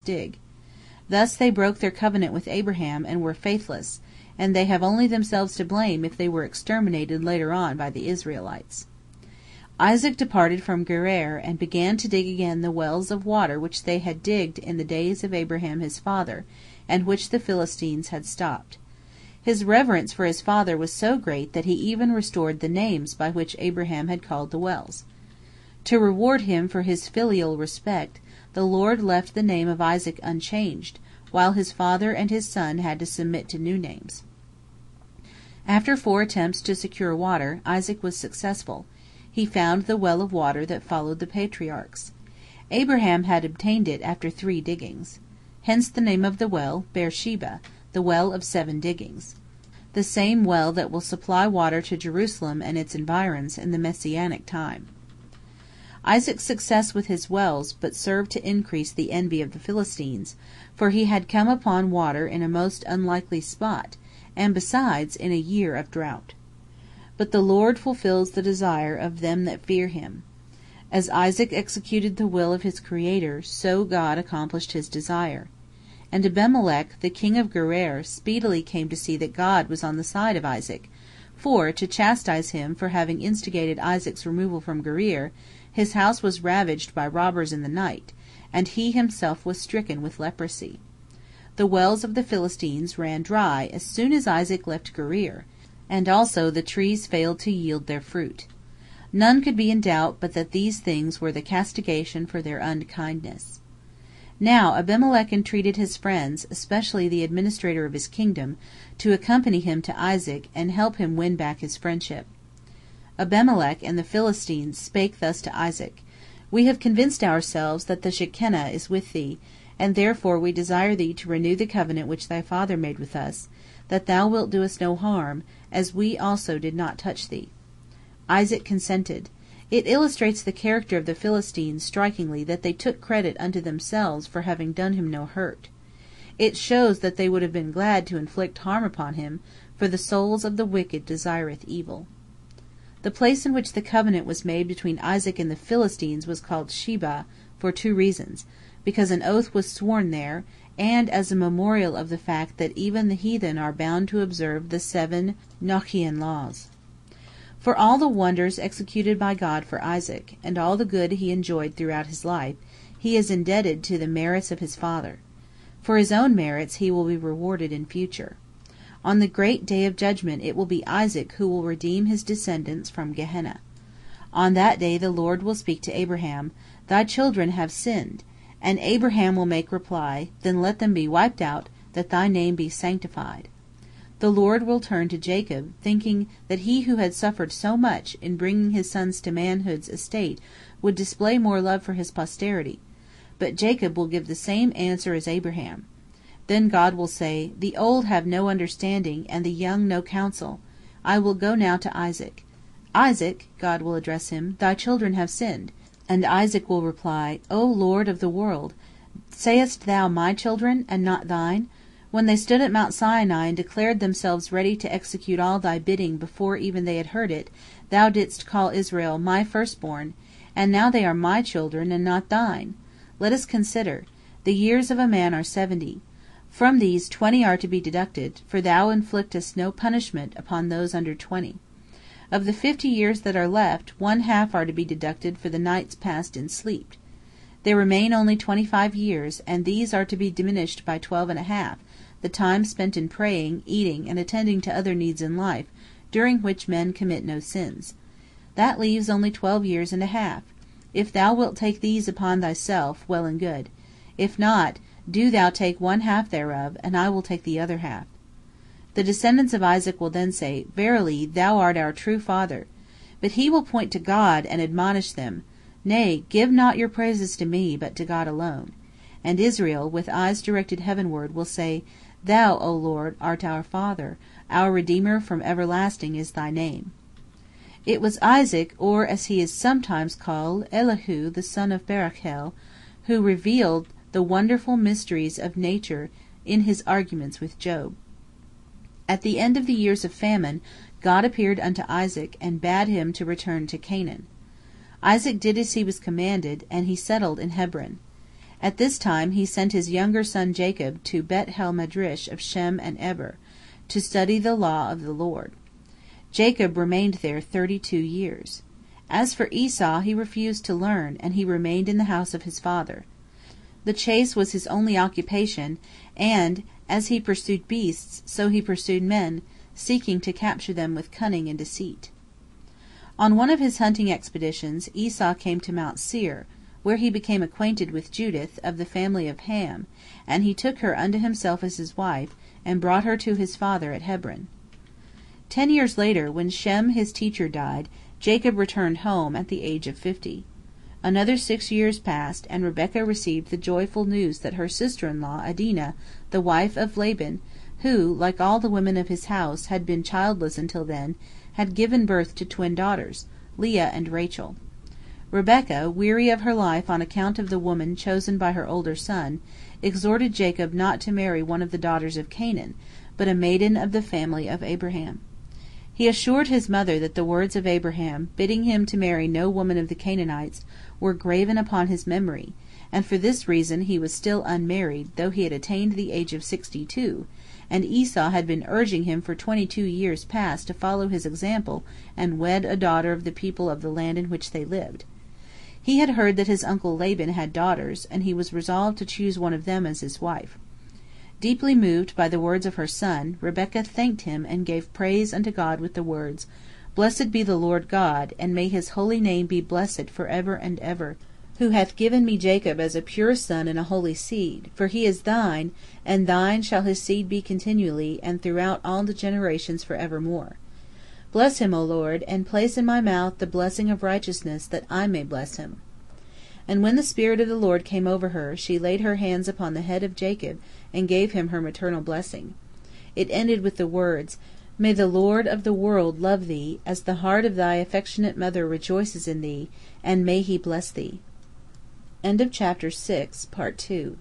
dig. Thus they broke their covenant with Abraham and were faithless, and they have only themselves to blame if they were exterminated later on by the Israelites. Isaac departed from Gerar and began to dig again the wells of water which they had digged in the days of Abraham his father, and which the Philistines had stopped. His reverence for his father was so great that he even restored the names by which Abraham had called the wells. To reward him for his filial respect, the Lord left the name of Isaac unchanged, while his father and his son had to submit to new names. After 4 attempts to secure water, Isaac was successful. He found the well of water that followed the patriarchs. Abraham had obtained it after 3 diggings. Hence the name of the well, Beersheba, the well of 7 diggings. The same well that will supply water to Jerusalem and its environs in the Messianic time. Isaac's success with his wells but served to increase the envy of the Philistines, for he had come upon water in a most unlikely spot, and besides in a year of drought. But the Lord fulfills the desire of them that fear him. As Isaac executed the will of his Creator, so God accomplished his desire. And Abimelech, the king of Gerar, speedily came to see that God was on the side of Isaac, for, to chastise him for having instigated Isaac's removal from Gerar, his house was ravaged by robbers in the night, and he himself was stricken with leprosy. The wells of the Philistines ran dry as soon as Isaac left Gerar, and also the trees failed to yield their fruit. None could be in doubt but that these things were the castigation for their unkindness. Now Abimelech entreated his friends, especially the administrator of his kingdom, to accompany him to Isaac and help him win back his friendship. Abimelech and the Philistines spake thus to Isaac: We have convinced ourselves that the Shekinah is with thee, and therefore we desire thee to renew the covenant which thy father made with us, that thou wilt do us no harm, as we also did not touch thee. Isaac consented. It illustrates the character of the Philistines strikingly that they took credit unto themselves for having done him no hurt. It shows that they would have been glad to inflict harm upon him, for the souls of the wicked desireth evil. The place in which the covenant was made between Isaac and the Philistines was called Sheba, for 2 reasons: because an oath was sworn there, and as a memorial of the fact that even the heathen are bound to observe the 7 Noachian laws. For all the wonders executed by God for Isaac, and all the good he enjoyed throughout his life, he is indebted to the merits of his father. For his own merits he will be rewarded in future. On the great day of judgment it will be Isaac who will redeem his descendants from Gehenna. On that day the Lord will speak to Abraham: Thy children have sinned. And Abraham will make reply: Then let them be wiped out, that thy name be sanctified. The Lord will turn to Jacob, thinking that he who had suffered so much in bringing his sons to manhood's estate would display more love for his posterity. But Jacob will give the same answer as Abraham. Then God will say: The old have no understanding, and the young no counsel. I will go now to Isaac. Isaac, God will address him, thy children have sinned. And Isaac will reply: O Lord of the world, sayest thou my children, and not thine? When they stood at Mount Sinai and declared themselves ready to execute all thy bidding before even they had heard it, thou didst call Israel my firstborn, and now they are my children and not thine. Let us consider. The years of a man are 70. From these 20 are to be deducted, for thou inflictest no punishment upon those under 20. Of the 50 years that are left, 1/2 are to be deducted for the nights passed in sleep. There remain only 25 years, and these are to be diminished by 12½, the time spent in praying, eating, and attending to other needs in life, during which men commit no sins. That leaves only 12 years and a half. If thou wilt take these upon thyself, well and good. If not, do thou take 1/2 thereof, and I will take the other half. The descendants of Isaac will then say: Verily, thou art our true father. But he will point to God and admonish them: Nay, give not your praises to me, but to God alone. And Israel, with eyes directed heavenward, will say: Thou, O Lord, art our Father, our Redeemer from everlasting is thy name. It was Isaac, or as he is sometimes called, Elihu, the son of Barachel, who revealed the wonderful mysteries of nature in his arguments with Job. At the end of the years of famine, God appeared unto Isaac, and bade him to return to Canaan. Isaac did as he was commanded, and he settled in Hebron. At this time he sent his younger son Jacob to Bet-el-Midrash of Shem and Eber, to study the law of the Lord. Jacob remained there 32 years. As for Esau, he refused to learn, and he remained in the house of his father. The chase was his only occupation, and, as he pursued beasts, so he pursued men, seeking to capture them with cunning and deceit. On one of his hunting expeditions, Esau came to Mount Seir, where he became acquainted with Judith of the family of Ham, and he took her unto himself as his wife, and brought her to his father at Hebron. 10 years later, when Shem his teacher died, Jacob returned home at the age of 50. Another 6 years passed, and Rebekah received the joyful news that her sister-in-law Adinah, the wife of Laban, who, like all the women of his house, had been childless until then, had given birth to twin daughters, Leah and Rachel. Rebekah, weary of her life on account of the woman chosen by her older son, exhorted Jacob not to marry one of the daughters of Canaan, but a maiden of the family of Abraham. He assured his mother that the words of Abraham, bidding him to marry no woman of the Canaanites, were graven upon his memory, and for this reason he was still unmarried, though he had attained the age of 62, and Esau had been urging him for 22 years past to follow his example and wed a daughter of the people of the land in which they lived. He had heard that his uncle Laban had daughters, and he was resolved to choose one of them as his wife. Deeply moved by the words of her son, Rebekah thanked him and gave praise unto God with the words, Blessed be the Lord God, and may his holy name be blessed for ever and ever, who hath given me Jacob as a pure son and a holy seed, for he is thine, and thine shall his seed be continually, and throughout all the generations for evermore. Bless him, O Lord, and place in my mouth the blessing of righteousness, that I may bless him. And when the Spirit of the Lord came over her, she laid her hands upon the head of Jacob, and gave him her maternal blessing. It ended with the words, May the Lord of the world love thee, as the heart of thy affectionate mother rejoices in thee, and may he bless thee. End of chapter 6, part 2.